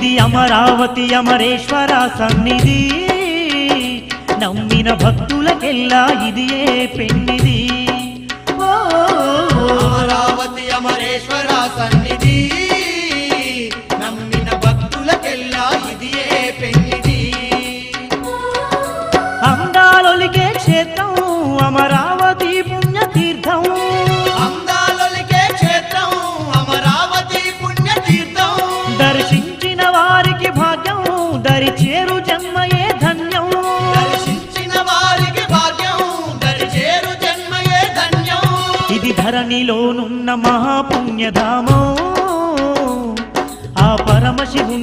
ఇది అమరావతి అమరేశ్వర సన్నిధి, నమ్మిన భక్తులకెల్లా ఇది ఏ పెన్నిది. అమరావతి అమరేశ్వర సన్నిధి, నమ్మిన భక్తులకెల్లా ఇది ఏ పెన్నిది. అందాలొలికే క్షేత్రం అమరావతి పుణ్యతీర్థం, అందాలొలికే క్షేత్రం అమరావతి పుణ్యతీర్థం. దర్శించిన వారికి భాగ్యం దరి చేరు జన్మయే ధన్యం, దర్శించిన వారికి భాగ్యం దరి చేరు జన్మయే ధన్యం. ఇది ధరణిలోనున్న మహాపుణ్యధామం, ఆ పరమశివుని